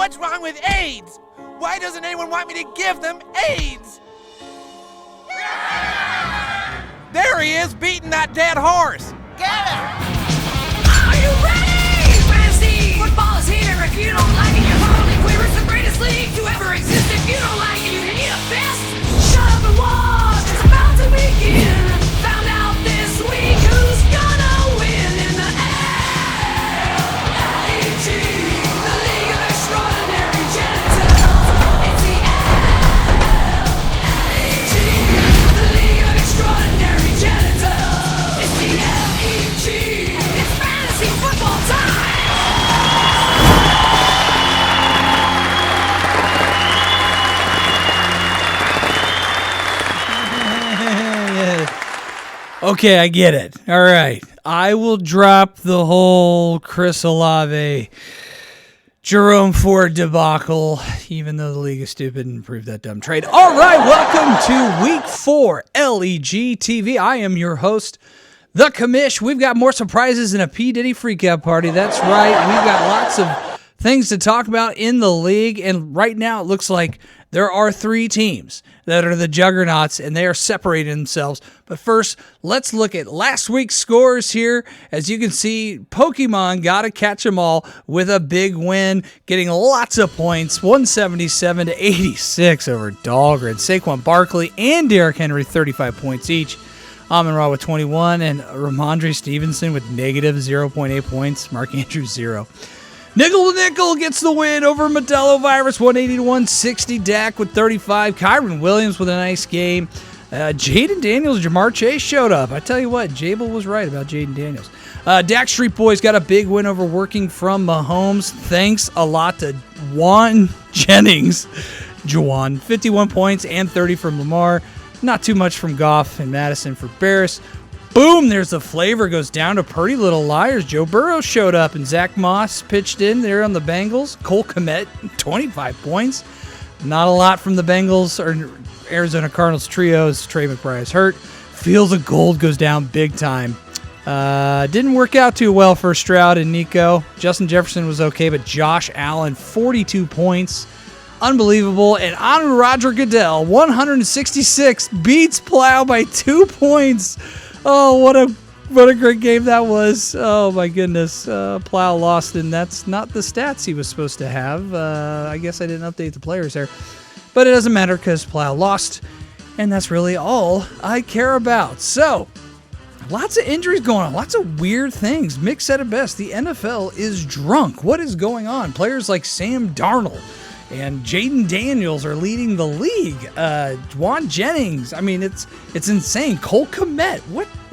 What's wrong with AIDS? Why doesn't anyone want me to give them AIDS? There he is, beating that dead horse. Get him! Are you ready? Fantasy football is here. If you don't like it, you're probably queer. It's the greatest league to ever exist. If you don't like it, you need a fist. Shut up and watch. It's about to begin. Found out this week who's gonna win in the LEGTV, the League of Extraordinary Genitals. It's the LEGTV, the League of Extraordinary Genitals. It's the LEG. It's fantasy football time. Okay, I get it. All right. I will drop the whole Chris Olave, Jerome Ford debacle, even though the league is stupid and proved that dumb trade. All right, welcome to Week 4 LEGTV. I am your host, The Commish. We've got more surprises than a P. Diddy freakout party. That's right. We've got lots of things to talk about in the league, and right now it looks like there are 3 teams that are the juggernauts, and they are separating themselves. But first, let's look at last week's scores here. As you can see, Pokemon got to catch them all with a big win, getting lots of points, 177-86 over Dahlgren. Saquon Barkley and Derrick Henry, 35 points each. Amon-Ra with 21, and Ramondre Stevenson with negative 0.8 points. Mark Andrews, 0. Nickel to Nickel gets the win over Modelo Virus, 180-160. Dak with 35. Kyron Williams with a nice game. Jaden Daniels, Jamar Chase showed up. I tell you what, Jabel was right about Jaden Daniels. Dak Street Boys got a big win over Working from Mahomes. Thanks a lot to Juwan Jennings. Juwan, 51 points and 30 from Lamar. Not too much from Goff and Madison for Barris. Boom, there's the flavor. Goes down to Pretty Little Liars. Joe Burrow showed up, and Zach Moss pitched in there on the Bengals. Cole Kmet, 25 points. Not a lot from the Bengals or Arizona Cardinals trios. Trey McBride is hurt. Fields of Gold goes down big time. Didn't work out too well for Stroud and Nico. Justin Jefferson was okay, but Josh Allen, 42 points. Unbelievable. And on Roger Goodell, 166, beats Plow by 2 points. Oh, what a great game that was. Oh, my goodness. Plow lost, and that's not the stats he was supposed to have. I guess I didn't update the players there. But it doesn't matter because Plow lost, and that's really all I care about. So, lots of injuries going on. Lots of weird things. Mick said it best. The NFL is drunk. What is going on? Players like Sam Darnold and Jaden Daniels are leading the league. Juwan Jennings. I mean, it's insane. Cole Kmet.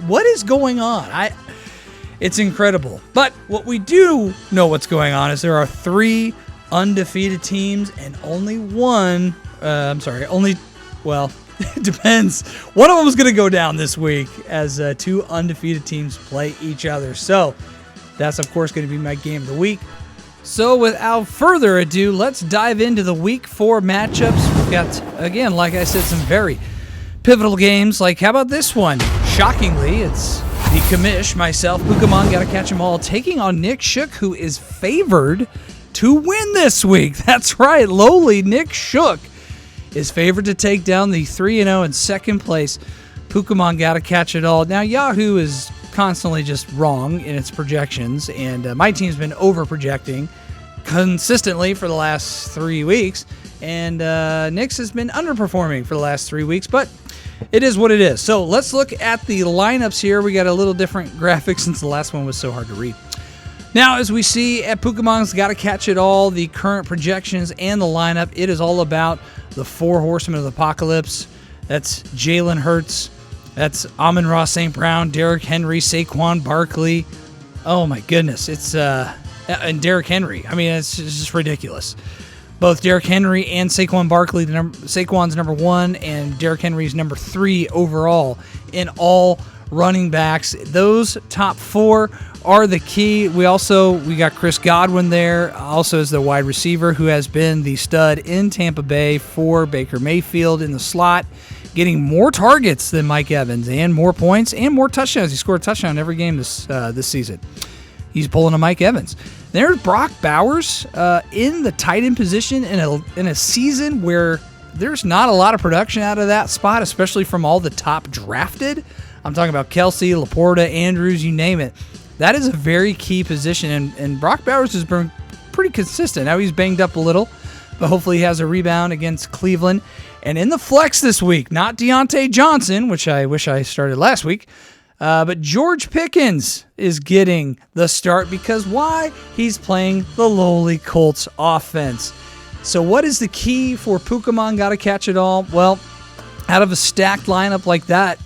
What is going on? It's incredidible. But what we do know what's going on is there are 3 undefeated teams and only one. It depends. One of them is going to go down this week as 2 undefeated teams play each other. So that's, of course, going to be my game of the week. So without further ado, let's dive into the Week 4 matchups. We've got, again, like I said, some very pivotal games. Like, how about this one? Shockingly, it's the Commish, myself, Pokemon, got to catch them all, taking on Nick Shook, who is favored to win this week. That's right, lowly Nick Shook is favored to take down the 3-0 in second place. Pokemon got to catch it all. Now, Yahoo is constantly just wrong in its projections, and my team's been over-projecting consistently for the last 3 weeks, and Nick's has been underperforming for the last 3 weeks, but it is what it is. So let's look at the lineups here. We got a little different graphics since the last one was so hard to read. Now, as we see at Pokemon's Got to Catch It All, the current projections and the lineup, it is all about the 4 Horsemen of the Apocalypse. That's Jalen Hurts. That's Amon-Ra St. Brown, Derrick Henry, Saquon Barkley. Oh, my goodness. It's and Derrick Henry. I mean, it's just ridiculous. Both Derrick Henry and Saquon Barkley, Saquon's number 1 and Derrick Henry's number 3 overall in all running backs. Those top 4 are the key. We got Chris Godwin there, also as the wide receiver, who has been the stud in Tampa Bay for Baker Mayfield in the slot, getting more targets than Mike Evans and more points and more touchdowns. He scored a touchdown every game this season. he's pulling a Mike Evans. There's Brock Bowers in the tight end position in a season where there's not a lot of production out of that spot, especially from all the top drafted. I'm talking about Kelsey, Laporta, Andrews, you name it. That is a very key position, and Brock Bowers has been pretty consistent. Now he's banged up a little, but hopefully he has a rebound against Cleveland. And in the flex this week, not Deontay Johnson, which I wish I started last week, but George Pickens is getting the start because why? He's playing the lowly Colts offense. So what is the key for Pokemon Gotta Catch It All? Well, out of a stacked lineup like that,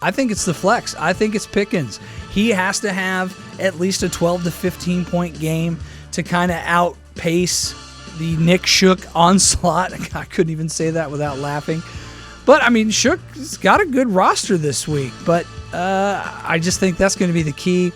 I think it's the flex. I think it's Pickens. He has to have at least a 12 to 15 point game to kind of outpace the Nick Shook onslaught. I couldn't even say that without laughing. But, I mean, Shook's got a good roster this week. But I just think that's going to be the key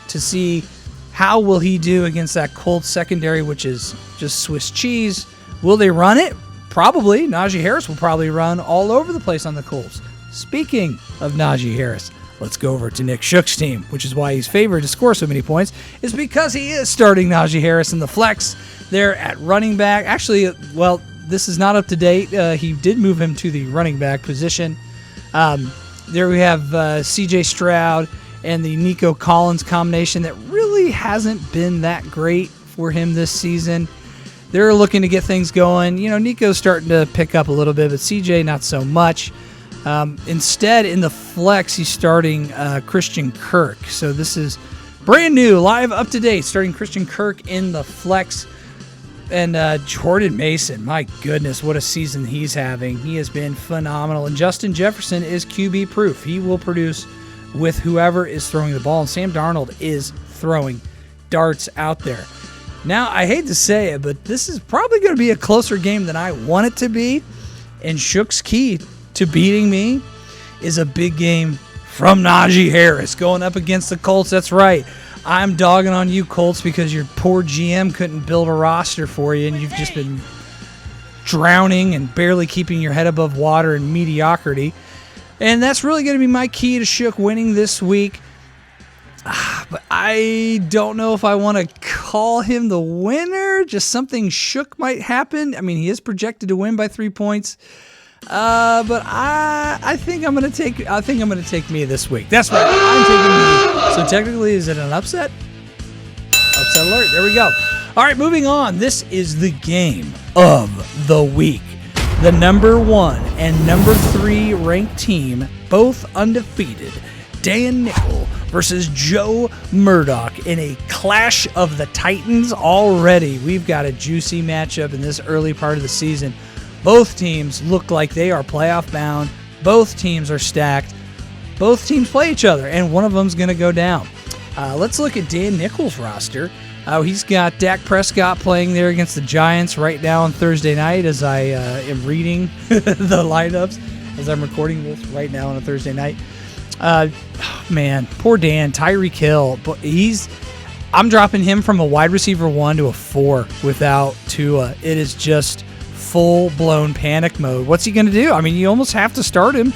to see how will he do against that Colts secondary, which is just Swiss cheese. Will they run it? Probably. Najee Harris will probably run all over the place on the Colts. Speaking of Najee Harris, let's go over to Nick Shook's team, which is why he's favored to score so many points, is because he is starting Najee Harris in the flex there at running back. Actually, well, this is not up to date. He did move him to the running back position. There we have C.J. Stroud and the Nico Collins combination that really hasn't been that great for him this season. They're looking to get things going. You know, Nico's starting to pick up a little bit, but C.J. not so much. Instead, in the flex, he's starting Christian Kirk. So this is brand new, live, up to date, starting Christian Kirk in the flex. And Jordan Mason, my goodness, what a season he's having. He has been phenomenal. And Justin Jefferson is QB proof. He will produce with whoever is throwing the ball. And Sam Darnold is throwing darts out there. Now, I hate to say it, but this is probably going to be a closer game than I want it to be. And Shook's key to beating me is a big game from Najee Harris going up against the Colts. That's right. I'm dogging on you, Colts, because your poor GM couldn't build a roster for you, and you've just been drowning and barely keeping your head above water in mediocrity. And that's really going to be my key to Shook winning this week. But I don't know if I want to call him the winner. Just something Shook might happen. I mean, he is projected to win by 3 points. But I think I'm gonna take me this week. That's right. I'm taking me. So technically, is it an upset? Upset alert. There we go. All right, moving on. This is the game of the week. The number 1 and number 3 ranked team, both undefeated, Dan Nickel versus Joe Murdoch in a clash of the Titans. Already, we've got a juicy matchup in this early part of the season. Both teams look like they are playoff bound. Both teams are stacked. Both teams play each other, and one of them's going to go down. Let's look at Dan Nickel's roster. He's got Dak Prescott playing there against the Giants right now on Thursday night as I am reading the lineups as I'm recording this right now on a Thursday night. Man, poor Dan. Tyreek Hill. I'm dropping him from a wide receiver 1 to a 4 without Tua. It is just full-blown panic mode. What's he going to do? I mean, you almost have to start him.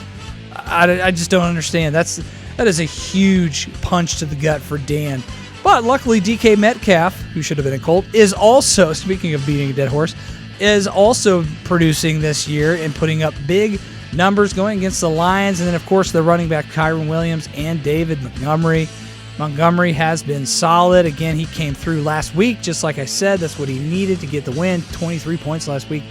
I just don't understand. That is a huge punch to the gut for Dan. But luckily, DK Metcalf, who should have been a Colt, is also, speaking of beating a dead horse, is also producing this year and putting up big numbers going against the Lions. And then, of course, the running back Kyron Williams and David Montgomery. Montgomery has been solid. Again, he came through last week. Just like I said, that's what he needed to get the win. 23 points last week.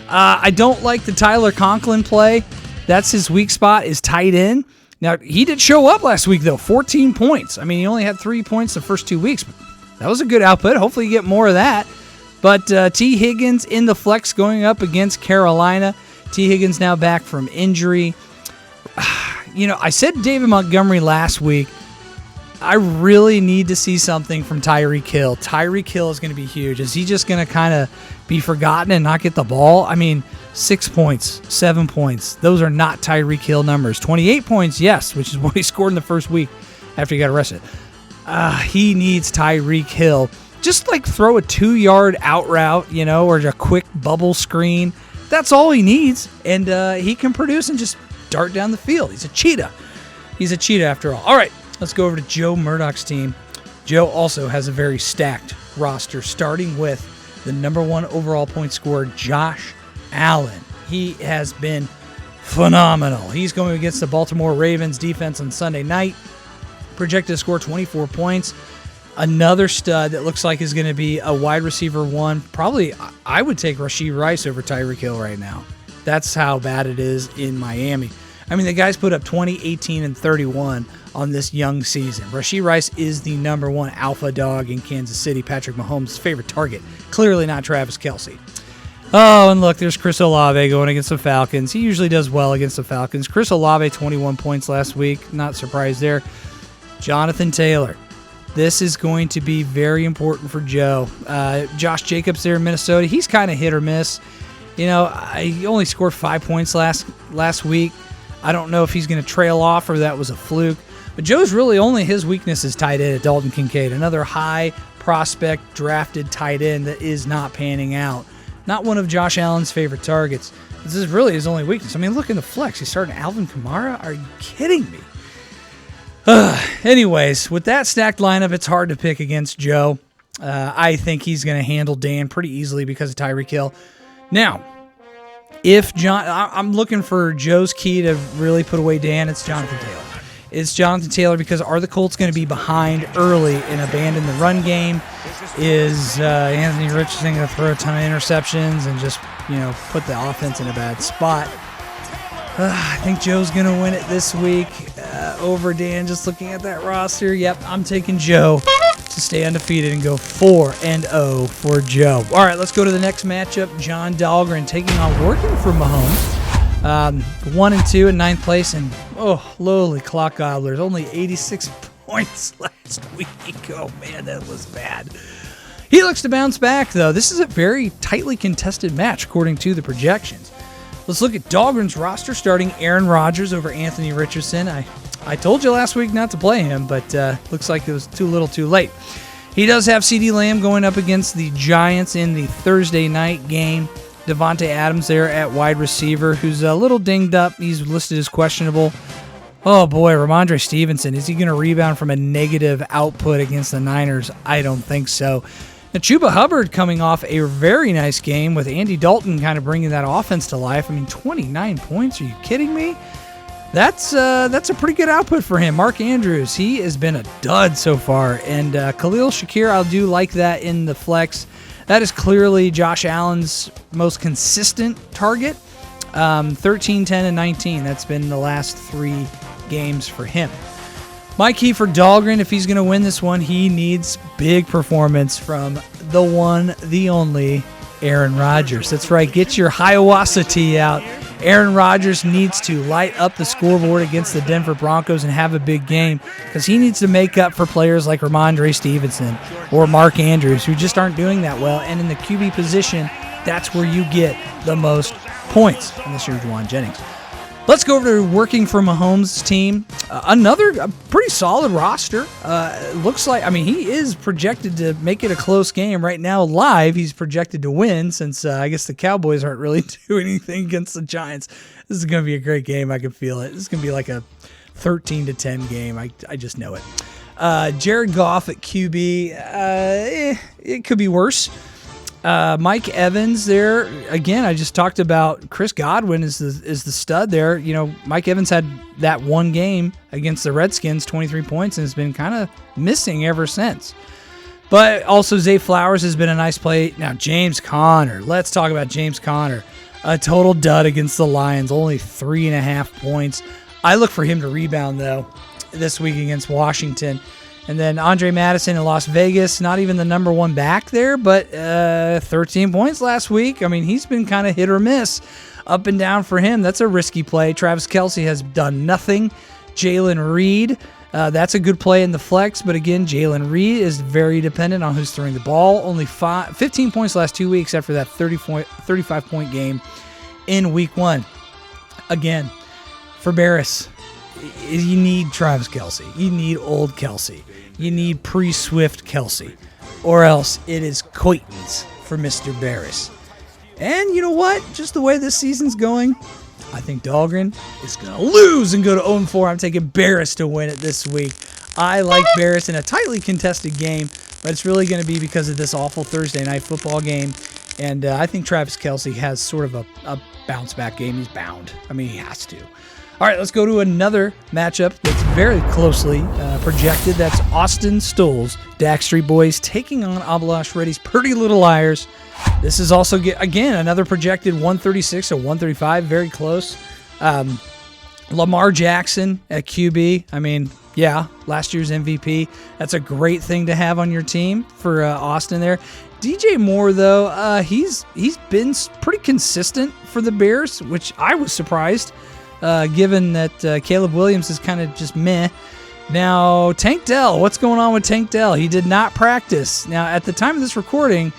I don't like the Tyler Conklin play. That's his weak spot, is tight end. Now, he did show up last week, though. 14 points. I mean, he only had 3 points the first 2 weeks. But that was a good output. Hopefully you get more of that. But T. Higgins in the flex going up against Carolina. T. Higgins now back from injury. You know, I said David Montgomery last week. I really need to see something from Tyreek Hill. Tyreek Hill is going to be huge. Is he just going to kind of be forgotten and not get the ball? I mean, 6 points, 7 points. Those are not Tyreek Hill numbers. 28 points, yes, which is what he scored in the first week after he got arrested. He needs Tyreek Hill. Just like throw a 2-yard out route, you know, or a quick bubble screen. That's all he needs. And he can produce and just dart down the field. He's a cheetah. He's a cheetah after all. All right. Let's go over to Joe Murdoch's team. Joe also has a very stacked roster, starting with the number 1 overall point scorer, Josh Allen. He has been phenomenal. He's going against the Baltimore Ravens defense on Sunday night. Projected to score 24 points. Another stud that looks like is going to be a wide receiver 1. Probably, I would take Rashee Rice over Tyreek Hill right now. That's how bad it is in Miami. I mean, the guys put up 20, 18, and 31 on this young season. Rashee Rice is the number 1 alpha dog in Kansas City, Patrick Mahomes' favorite target. Clearly not Travis Kelce. Oh, and look, there's Chris Olave going against the Falcons. He usually does well against the Falcons. Chris Olave, 21 points last week. Not surprised there. Jonathan Taylor. This is going to be very important for Joe. Josh Jacobs there in Minnesota. He's kind of hit or miss. You know, he only scored 5 points last week. I don't know if he's going to trail off or that was a fluke. But Joe's really only his weakness is tight end at Dalton Kincaid, another high prospect drafted tight end that is not panning out. Not one of Josh Allen's favorite targets. This is really his only weakness. I mean, look in the flex. He's starting Alvin Kamara? Are you kidding me? Anyways, with that stacked lineup, it's hard to pick against Joe. I think he's going to handle Dan pretty easily because of Tyreek Hill. Now, I'm looking for Joe's key to really put away Dan. It's Jonathan Taylor. It's Jonathan Taylor because are the Colts going to be behind early and abandon the run game? Is Anthony Richardson going to throw a ton of interceptions and just, put the offense in a bad spot? I think Joe's going to win it this week over Dan. Just looking at that roster, yep, I'm taking Joe to stay undefeated and go 4-0 for Joe. All right, let's go to the next matchup. John Dahlgren taking on Working for Mahomes. 1-2 in 9th place, and lowly clock gobblers, only 86 points last week. Oh man, that was bad. He looks to bounce back though. This is a very tightly contested match according to the projections. Let's look at Dahlgren's roster, starting Aaron Rodgers over Anthony Richardson. I told you last week not to play him, but looks like it was too little too late. He does have CeeDee Lamb going up against the Giants in the Thursday night game. Devontae Adams there at wide receiver, who's a little dinged up. He's listed as questionable. Oh boy, Ramondre Stevenson, is he going to rebound from a negative output against the Niners? I don't think so. Now, Chuba Hubbard coming off a very nice game with Andy Dalton kind of bringing that offense to life. I mean, 29 points, are you kidding me? That's a pretty good output for him. Mark Andrews, he has been a dud so far. And Khalil Shakir, I do like that in the flex. That is clearly Josh Allen's most consistent target. 13, 10, and 19. That's been the last 3 games for him. My key for Dahlgren, if he's going to win this one, he needs big performance from the one, the only, Aaron Rodgers. That's right. Get your Hiawassee tea out. Aaron Rodgers needs to light up the scoreboard against the Denver Broncos and have a big game because he needs to make up for players like Ramondre Stevenson or Mark Andrews who just aren't doing that well. And in the QB position, that's where you get the most points, unless you're Juwan Jennings. Let's go over to Working for Mahomes' team. Another pretty solid roster. Looks like, he is projected to make it a close game right now. Live, he's projected to win since I guess the Cowboys aren't really doing anything against the Giants. This is going to be a great game. I can feel it. This is going to be like a 13-10 game. I just know it. Jared Goff at QB. It could be worse. Mike Evans there again. I just talked about Chris Godwin is the stud there. Mike Evans had that one game against the Redskins, 23 points, and has been kind of missing ever since. But also Zay Flowers has been a nice play. Now James Conner. Let's talk about James Conner. A total dud against the Lions, only 3.5 points. I look for him to rebound though this week against Washington. And then Andre Madison in Las Vegas, not even the number 1 back there, but 13 points last week. He's been kind of hit or miss, up and down for him. That's a risky play. Travis Kelce has done nothing. Jalen Reed, that's a good play in the flex, but again, Jalen Reed is very dependent on who's throwing the ball. Only 15 points last 2 weeks after that 35-point game in week 1. Again, for Barris, you need Travis Kelce. You need old Kelce. You need pre-Swift Kelce. Or else it is Coitons for Mr. Barris. And you know what? Just the way this season's going, I think Dahlgren is going to lose and go to 0-4. I'm taking Barris to win it this week. I like Bears in a tightly contested game, but it's really going to be because of this awful Thursday night football game. And I think Travis Kelce has sort of a bounce-back game. He's bound. I mean, he has to. All right, let's go to another matchup that's very closely projected. That's Austin Stoll's Dak Street Boys taking on Abalash Reddy's Pretty Little Liars. This is also, again, another projected 136 or 135, very close. Lamar Jackson at QB. I mean, yeah, last year's MVP. That's a great thing to have on your team for Austin there. DJ Moore, though, he's been pretty consistent for the Bears, which I was surprised, given that Caleb Williams is kind of just meh. Now, Tank Dell, what's going on with Tank Dell? He did not practice. Now, at the time of this recording,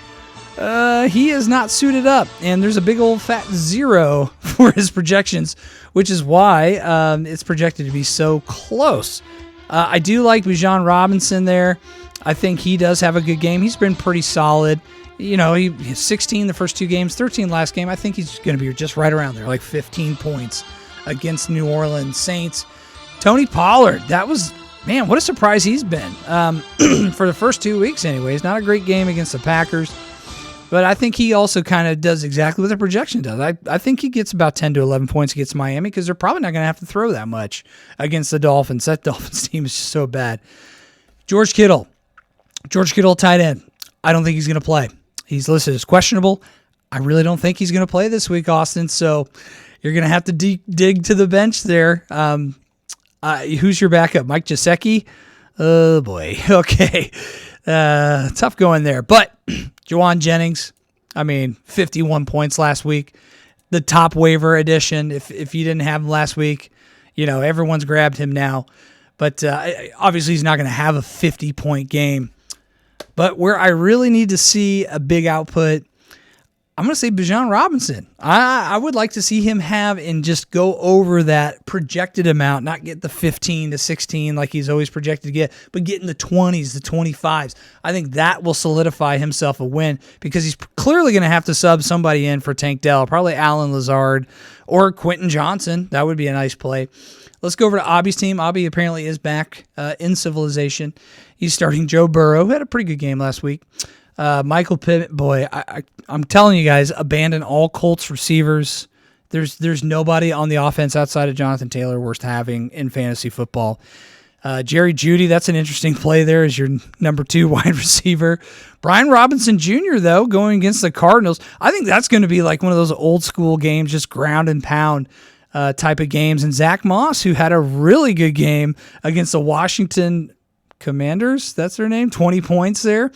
he is not suited up, and there's a big old fat 0 for his projections, which is why it's projected to be so close. I do like Bijan Robinson there. I think he does have a good game. He's been pretty solid. You know, he's 16 the first 2 games, 13 last game. I think he's going to be just right around there, like 15 points against New Orleans Saints. Tony Pollard, that was, man, what a surprise he's been. For the first 2 weeks anyways. Not a great game against the Packers. But I think he also kind of does exactly what the projection does. I think he gets about 10 to 11 points against Miami because they're probably not going to have to throw that much against the Dolphins. That Dolphins team is just so bad. George Kittle, tight end. I don't think he's going to play. He's listed as questionable. I really don't think he's going to play this week, Austin. So you're going to have to dig to the bench there. Who's your backup? Mike Gesicki? Oh, boy. Okay. Tough going there. But Juwan Jennings, I mean, 51 points last week. The top waiver addition. If you didn't have him last week, you know, everyone's grabbed him now. But obviously he's not going to have a 50-point game. But where I really need to see a big output, I'm going to say Bijan Robinson. I would like to see him have and just go over that projected amount, not get the 15 to 16 like he's always projected to get, but get in the 20s, the 25s. I think that will solidify himself a win because he's clearly going to have to sub somebody in for Tank Dell, probably Alan Lazard or Quentin Johnson. That would be a nice play. Let's go over to Abby's team. Abby apparently is back in civilization. He's starting Joe Burrow, who had a pretty good game last week. Michael Pittman, boy, I'm telling you guys, abandon all Colts receivers. There's nobody on the offense outside of Jonathan Taylor worth having in fantasy football. Jerry Jeudy, that's an interesting play there as your number 2 wide receiver. Brian Robinson Jr., though, going against the Cardinals. I think that's going to be like one of those old school games, just ground and pound type of games. And Zach Moss, who had a really good game against the Washington Commanders, that's their name, 20 points there.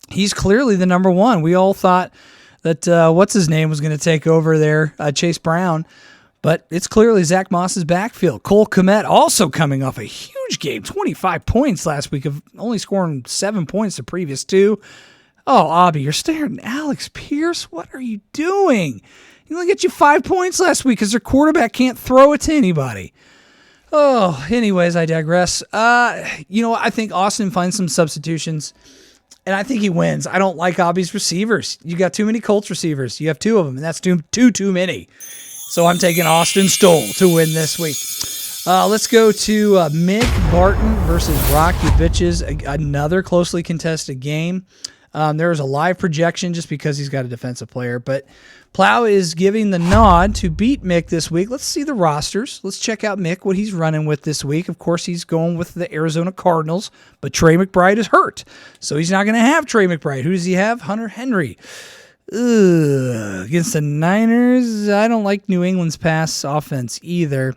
He's clearly the number 1. We all thought that what's his name was going to take over there, Chase Brown, but it's clearly Zach Moss's backfield. Cole Kmet also coming off a huge game, 25 points last week, of only scoring 7 points the previous 2. Oh, Abby, you're staring at Alex Pierce. What are you doing? He only get you 5 points last week because their quarterback can't throw it to anybody. Oh, anyways, I digress. I think Austin finds some substitutions. And I think he wins. I don't like Abby's receivers. You got too many Colts receivers. You have 2 of them, and that's too many. So I'm taking Austin Stoll to win this week. Let's go to Mick Barton versus Rocky Bitches. Another closely contested game. There is a live projection just because he's got a defensive player. But Plow is giving the nod to beat Mick this week. Let's see the rosters. Let's check out Mick, what he's running with this week. Of course, he's going with the Arizona Cardinals, but Trey McBride is hurt. So he's not going to have Trey McBride. Who does he have? Hunter Henry. Against the Niners, I don't like New England's pass offense either.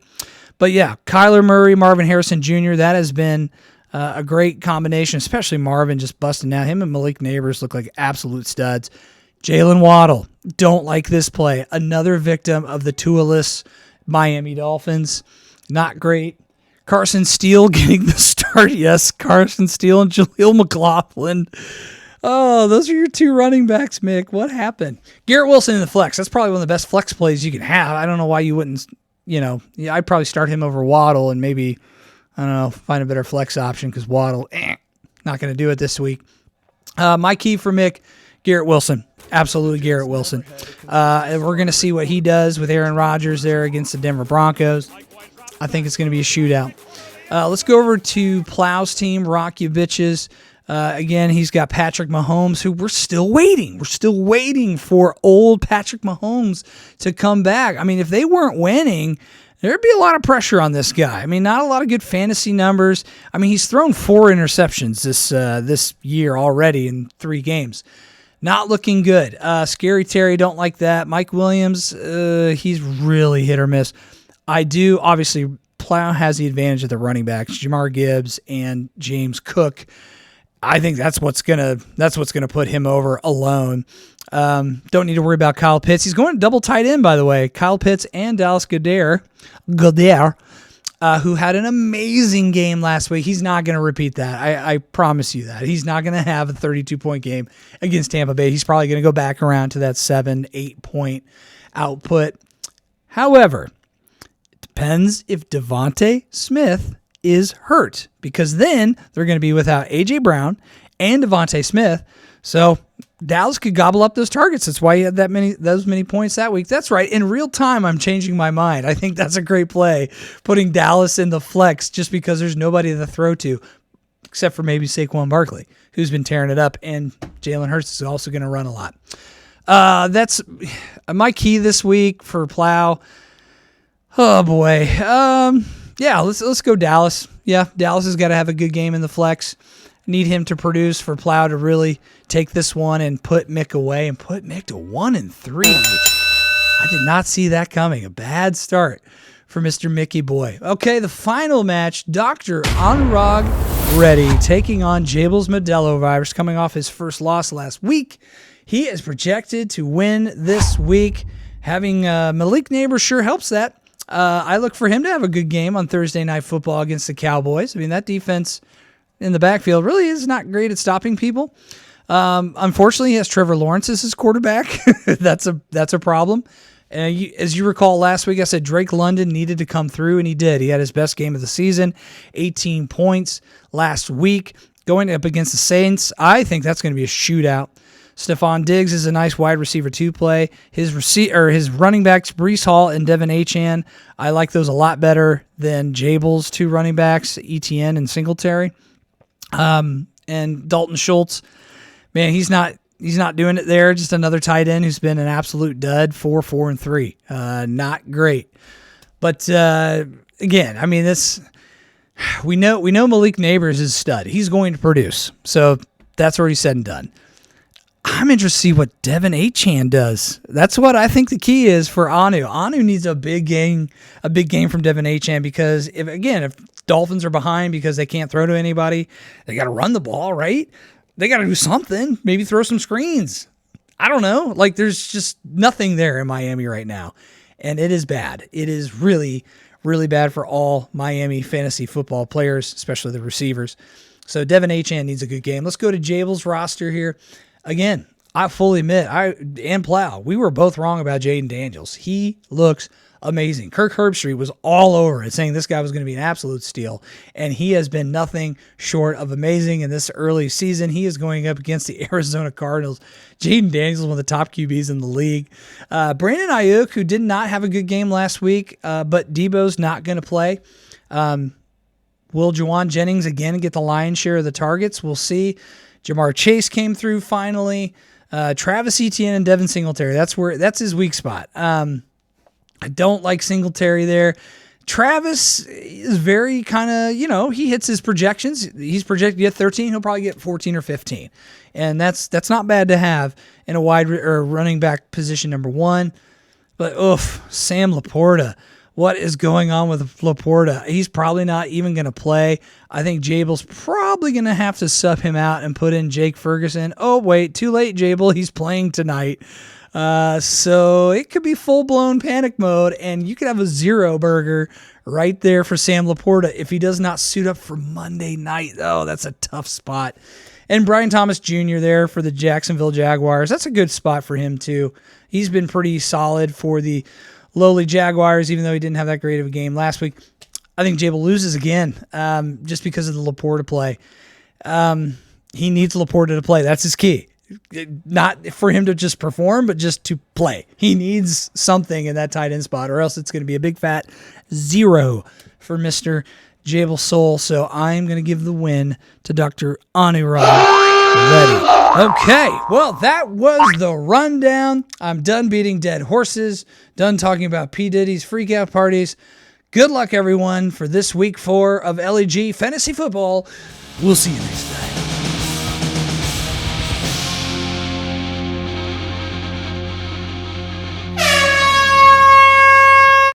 But yeah, Kyler Murray, Marvin Harrison Jr., that has been a great combination, especially Marvin just busting out. Him and Malik Neighbors look like absolute studs. Jalen Waddle, don't like this play. Another victim of the Tua-less Miami Dolphins. Not great. Carson Steele getting the start. Yes, Carson Steele and Jaleel McLaughlin. Oh, those are your 2 running backs, Mick. What happened? Garrett Wilson in the flex. That's probably one of the best flex plays you can have. I don't know why you wouldn't, I'd probably start him over Waddle and maybe, I don't know, find a better flex option because Waddle, not going to do it this week. My key for Mick, Garrett Wilson. Absolutely Garrett Wilson. We're going to see what he does with Aaron Rodgers there against the Denver Broncos. I think it's going to be a shootout. Let's go over to Plow's team, Rock You Bitches. Again, he's got Patrick Mahomes, who we're still waiting. We're still waiting for old Patrick Mahomes to come back. I mean, if they weren't winning, there'd be a lot of pressure on this guy. I mean, not a lot of good fantasy numbers. I mean, he's thrown 4 interceptions this year already in 3 games. Not looking good. Scary Terry, don't like that. Mike Williams, he's really hit or miss. Obviously, Plow has the advantage of the running backs, Jamar Gibbs and James Cook. I think that's what's gonna put him over alone. Don't need to worry about Kyle Pitts. He's going double tight end, by the way. Kyle Pitts and Dallas Goedert, who had an amazing game last week. He's not going to repeat that. I promise you that. He's not going to have a 32-point game against Tampa Bay. He's probably going to go back around to that 7-8 point output. However, it depends if Devontae Smith is hurt, because then they're going to be without A.J. Brown and Devontae Smith. So Dallas could gobble up those targets. That's why he had those many points that week. That's right. In real time, I'm changing my mind. I think that's a great play, putting Dallas in the flex just because there's nobody to throw to, except for maybe Saquon Barkley, who's been tearing it up, and Jalen Hurts is also going to run a lot. That's my key this week for Plow. Oh boy. Yeah, let's go Dallas. Yeah, Dallas has got to have a good game in the flex. Need him to produce for Plow to really take this one and put Mick away and put Mick to 1-3, which I did not see that coming. A bad start for Mr. Mickey Boy. Okay, the final match, Dr. Anurag Reddy taking on Jables Modelo Virus, coming off his first loss last week. He is projected to win this week. Having Malik Neighbors sure helps that. I look for him to have a good game on Thursday Night Football against the Cowboys. I mean, that defense in the backfield really is not great at stopping people. Unfortunately, he has Trevor Lawrence as his quarterback. That's a problem. As you recall, last week I said Drake London needed to come through, and he did. He had his best game of the season, 18 points last week. Going up against the Saints, I think that's going to be a shootout. Stephon Diggs is a nice wide receiver to play. His running backs, Breece Hall and Devin Achane, I like those a lot better than Jables' 2 running backs, ETN and Singletary. And Dalton Schultz, man, he's not doing it there. Just another tight end who's been an absolute dud, 4-4-3. Not great. But again, I mean, we know Malik Neighbors is a stud. He's going to produce. So that's already said and done. I'm interested to see what Devin Achane does. That's what I think the key is for Anu. Anu needs a big game from Devin Achane, because if Dolphins are behind because they can't throw to anybody, they got to run the ball, right? They got to do something. Maybe throw some screens. I don't know. Like, there's just nothing there in Miami right now, and it is bad. It is really, really bad for all Miami fantasy football players, especially the receivers. So Devin Achane needs a good game. Let's go to Jables' roster here. Again, I fully admit, and Plow, we were both wrong about Jaden Daniels. He looks amazing. Kirk Herbstreit was all over it, saying this guy was going to be an absolute steal, and he has been nothing short of amazing in this early season. He is going up against the Arizona Cardinals. Jaden Daniels is one of the top QBs in the league. Brandon Ayuk, who did not have a good game last week, but Debo's not going to play. Will Juwan Jennings again get the lion's share of the targets? We'll see. Jamar Chase came through finally. Travis Etienne and Devin Singletary. That's his weak spot. I don't like Singletary there. Travis is very kind of, he hits his projections. He's projected to get 13. He'll probably get 14 or 15. And that's not bad to have in a running back position number 1. But Sam Laporta. What is going on with Laporta? He's probably not even going to play. I think Jable's probably going to have to sub him out and put in Jake Ferguson. Oh, wait, too late, Jable. He's playing tonight. So it could be full-blown panic mode, and you could have a 0 burger right there for Sam Laporta if he does not suit up for Monday night. Oh, that's a tough spot. And Brian Thomas Jr. there for the Jacksonville Jaguars. That's a good spot for him, too. He's been pretty solid for the lowly Jaguars, even though he didn't have that great of a game last week. I think Jable loses again just because of the Laporta play. He needs Laporta to play. That's his key. Not for him to just perform, but just to play. He needs something in that tight end spot, or else it's going to be a big fat 0 for Mr. Jabal Soul, so I'm going to give the win to Dr. Anirudh Reddy. Okay, well, that was the rundown. I'm done beating dead horses, done talking about P. Diddy's freak-out parties. Good luck, everyone, for this week 4 of LEG Fantasy Football. We'll see you next time.